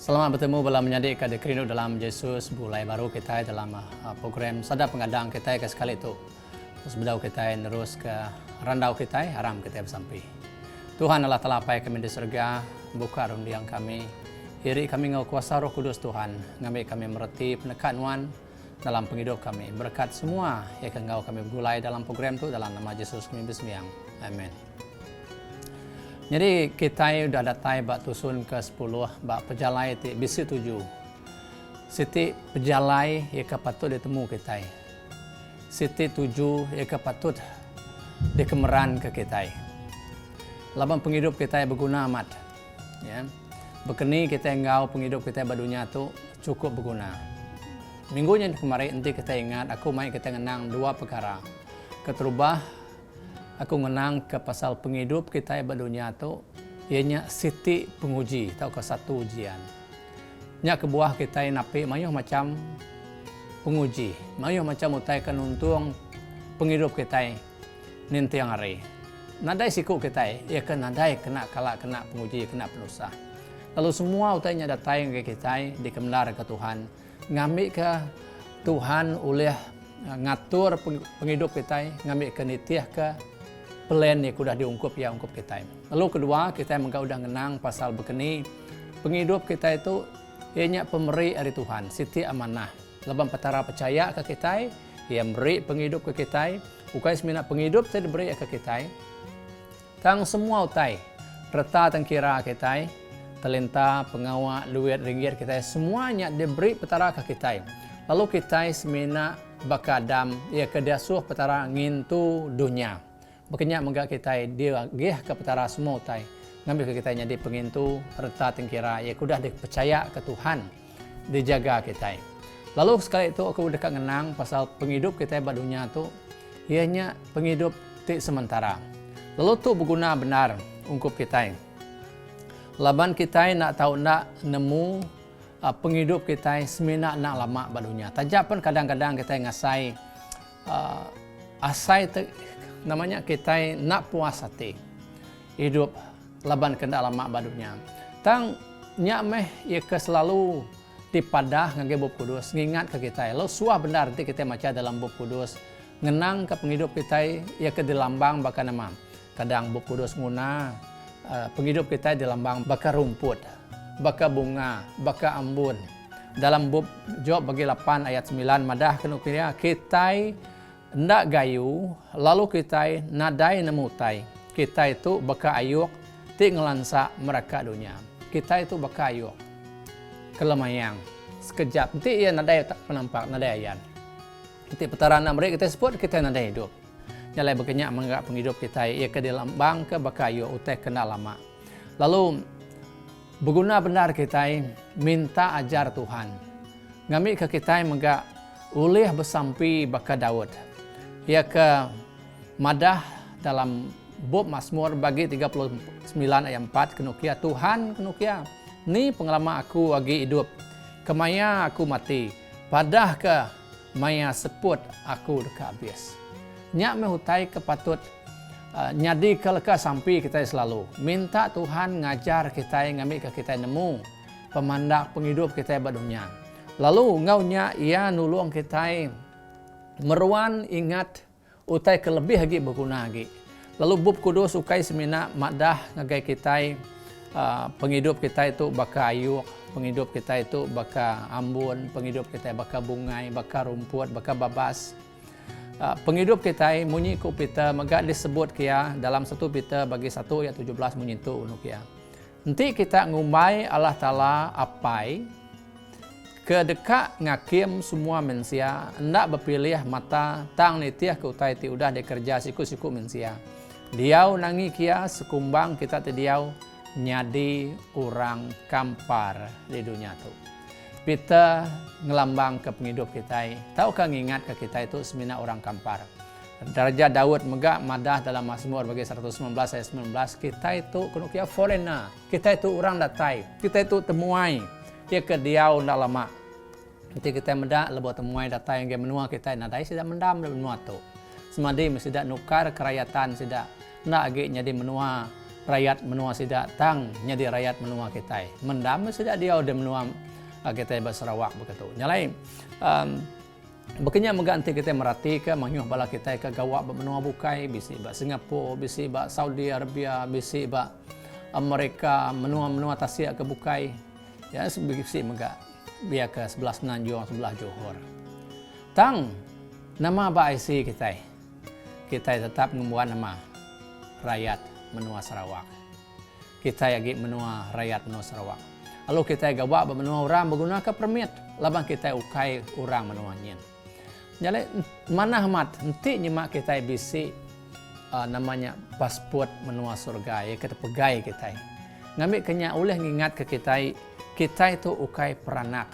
Selamat bertemu dalam menyadik kada kerindu dalam Yesus bulai baru kita dalam program sadap pengadang kita ke sekali itu. Terus bedau kita terus ke randau kita haram kita bersampai. Tuhan Allah telapai kami di surga, buka rundiang kami. Iri kami ngau kuasa Roh Kudus Tuhan, ngambil kami mereti penekanan dalam penghidup kami. Berkat semua yang engkau kami gulai dalam program itu dalam nama Yesus kami bersembahyang. Amin. Jadi kita sudah datang bak tusun ke-10 bak pejalai ti bisi 7. Siti pejalai ia patut ditemu kita. Siti 7 ia patut dikemeran ke kita. Laban penghidup kita berguna amat. Ya. Bekeni kita engau penghidup kita badunya tu cukup berguna. Minggunya kemarin nanti kita ingat aku mai kita ngenang dua perkara. Keterubah aku menang ke pasal penghidup kita badunya tu ianya siti penguji atau ke satu ujian. Nya ke buah kita napi mayuh macam penguji, mayuh macam utai kenuntung penghidup kita ninti yang hari. Nadai siku kita ia kan nadai kena kala kena penguji kena penusah. Lalu semua utainya datang ke kita dikemlar ke Tuhan, ngambil ke Tuhan oleh ngatur penghidup kita, ngambil ke nitiah ke plan yang sudah diungkup ya ungkup kita. Lalu kedua kita udah ngenang pasal bekeni penghidup kita itu ianya pemberi dari Tuhan, siti amanah. Leban petara percaya ke kita, ia beri penghidup ke kita, ukai semina penghidup saya diberi ke kita. Tang semua utai, reta tengkira kita, talenta, pengawal, duit, ringgit kita semuanya diberi petara ke kita. Lalu kita semina bakadam ia kedasuh petara ngintu dunia. Makanya menggak kita dia gih ke petara semua utai. Ngambil ke kita jadi pengintu reta tengkira ia kudah dipercaya ke Tuhan dijaga kita. Lalu sekali itu aku dekat ngenang pasal penghidup kita badunya tu ianya penghidup ti sementara. Lalu tu berguna benar ungkup kita. Laban kita nak tahu nak nemu penghidup kita semina nak lama badunya. Tajak pun kadang-kadang kita ngasai asai namanya kita nak puas hati hidup laban kena lama badunya. Tang nyak meh ia ke selalu dipadah ngage Bub Kudus ngingat ke kita. Lalu suah benar nanti kita baca dalam Bub Kudus ngenang ke penghidup kita ia ke dilambang baka nama. Kadang Bub Kudus nguna penghidup kita dilambang baka rumput, baka bunga, baka ambun. Dalam Bub Job bagi 8 ayat 9 madah kena kira kita ndak gayu lalu kita nadai nemutai. Kita itu baka ayuk ti ngelansa mereka dunia. Kita itu baka ayuk kelemayang sekejap nanti ia nadai tak penampak nadai ayan. Nanti petaran mereka kita sebut kita nadai hidup. Nyalai berkenyak menganggap penghidup kita ia ke dilambang ke baka ayuk utai kena lama. Lalu berguna benar kita minta ajar Tuhan. Ngambil ke kita menganggap ulih bersampi baka Daud. Ia ke madah dalam Bub Mazmur bagi 39 ayat 4 kenukia Tuhan kenukia ni pengalaman aku lagi hidup kemaya aku mati padah ke maya seput aku dekat habis nyak mehutai kepatut nyadi keleka sampai kita selalu minta Tuhan ngajar kita ngambil ke kita nemu pemandak penghidup kita badunya lalu ngaunya ia nulung kita meruan ingat utai kelebih lagi berguna lagi. Lalu Bub Kudus ukai semina madah ngagai kita penghidup kita itu baka ayuk, penghidup kita itu baka ambun, penghidup kita baka bungai, baka rumput, baka babas. Penghidup kita munyi ku pita maga disebut kia dalam satu pita bagi 1 ayat 17 munyi tu unukia. Nanti kita ngumbai Allah Taala apai kedekak ngakim semua manusia hendak berpilih mata tang nitiah ke utai ti udah dikerja siku-siku manusia. Diau nangi kia sekumbang kita ti diau nyadi orang kampar di dunia tu. Kita ngelambang ke penghidup kita. Tahukah ngingat ke kita itu semina orang kampar. Darjah Daud megak madah dalam Mazmur bagi 119 ayat 19 kita itu kuno kia foreigner. Kita itu orang datai. Kita itu temuai. Dia ke diau ndak lama. Nanti kita mendak lebo temuai data yang dia menua kita nadai sudah mendam menua tu. Semadi mesti dak nukar kerayatan sudah ndak age nyadi menua rakyat menua sida tang nyadi rakyat menua kita mendam sida dia udah menua kita Sarawak begitu nyalai bekenya mengganti kita merati ke manyuh bala kita ke gawak benua bukai bisi ba Singapura bisi ba Saudi Arabia bisi ba Amerika menua Tasik ke bukai ya bisi mega biar ke sebelah Semenanjung sebelah Johor tang nama ba IC kita tetap membuat nama rakyat menua Sarawak. Kita lagi menua rakyat menua Sarawak. Lalu kita gawak menua orang menggunakan permit. Labang kita ukai orang menua nyen. Jadi mana amat nanti nyemak kita bisi namanya pasport menua surga ya kita pegai kita. Ngambil kenya oleh ngingat ke kita itu ukai peranak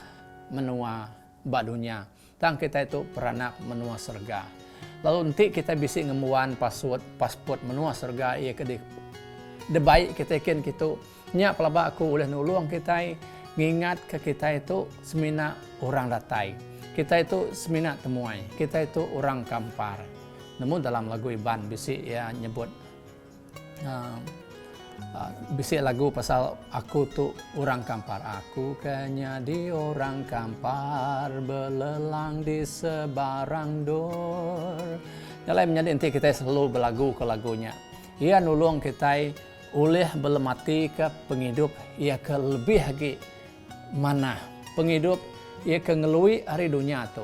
menua badunya. Tang kita itu peranak menua surga. Lalu nanti kita bisa ngemuan pasport menua surga ia ke de baik kita kan gitu nya pelaba aku oleh nulung kita ngingat ke kita itu semina orang datai kita itu semina temuai kita itu orang kampar namun dalam lagu Iban bisi ya nyebut bisi lagu pasal aku tu orang kampar aku kanya di orang kampar belelang di sebarang dor nyalai menjadi nanti kita selalu berlagu ke lagunya ia nulung kita oleh belemati ke penghidup ia ke lebih lagi mana penghidup ia ke ngelui hari dunia tu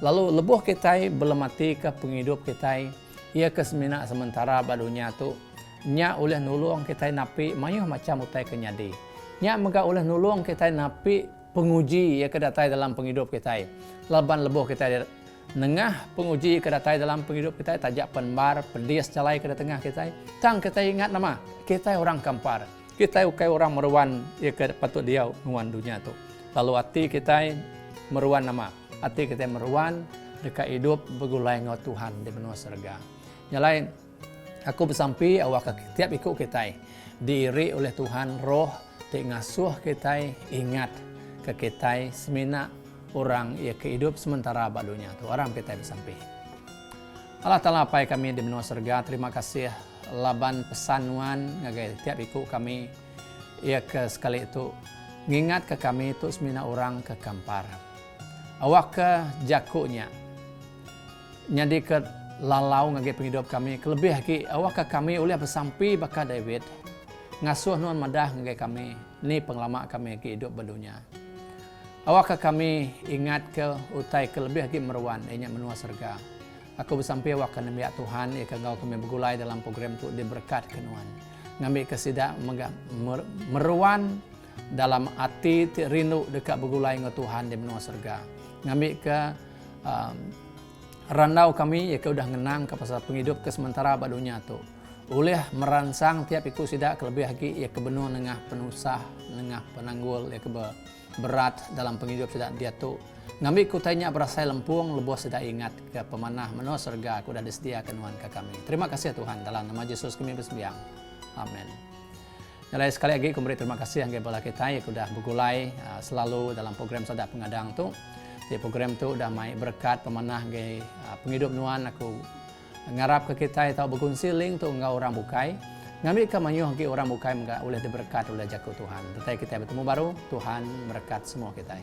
lalu lebuh kita belemati ke penghidup kita ia ke semina sementara badunya tu nya oleh nulung kita napi mayuh macam utai kenyadi nya mega oleh nulung kita napi penguji ya kedatai dalam penghidup kita laban lebuh kita nengah penguji kedatai dalam penghidup kita tajak penbar pendias calai ke tengah kita tang kita ingat nama kita orang kampar kita ukai orang meruan ya ke patut dia nuan dunia tu lalu hati kita meruan nama hati kita meruan dekat hidup begulai ngau Tuhan di benua surga nyalain aku bersampi awak tiap ikut kita diiri oleh Tuhan roh di ngasuh kita ingat ke kita semina orang ya kehidup sementara badunya tu orang kita bersampi Allah Ta'ala apa kami di benua surga terima kasih laban pesanuan ngagai tiap ikut kami ya ke sekali itu ngingat ke kami itu semina orang ke kampar awak ke jakunya nyadi ke lalau ngage penghidup kami kelebih lagi awak ke kami oleh bersampi baka David ngasuh nuan madah ngage kami ni penglama kami ke hidup badunya awak ke kami ingat ke utai kelebih lagi meruan ianya menua surga aku bersampi awak ke nembia Tuhan ia ke ngau kami bergulai dalam program tu diberkat kenuan ngambil kesida meruan dalam hati rindu dekat bergulai ngau Tuhan di menua surga ngambil ke randau kami ya ke udah ngenang ke pasal penghidup ke sementara badunya tu oleh merangsang tiap ikut sidak kelebih lagi ya ke benua nengah penusah nengah penanggul ya ke berat dalam penghidup sidak dia tu ngambil kutanya berasa lempung lebuh sidak ingat ke pemanah menua surga aku dah disediakan Tuhan ke kami terima kasih Tuhan dalam nama Yesus kami bersembahyang amin. Jadi sekali lagi kembali terima kasih yang bala kita yang sudah bergulai selalu dalam program Sadak Pengadang tu. Di program tu dah mai berkat pemanah gay penghidup nuan aku ngarap ke kita tahu berkunci link tu engkau orang bukai ngambil ke manyuh ke orang bukai enggak oleh diberkat oleh jaku Tuhan. Tetapi kita bertemu baru Tuhan berkat semua kita.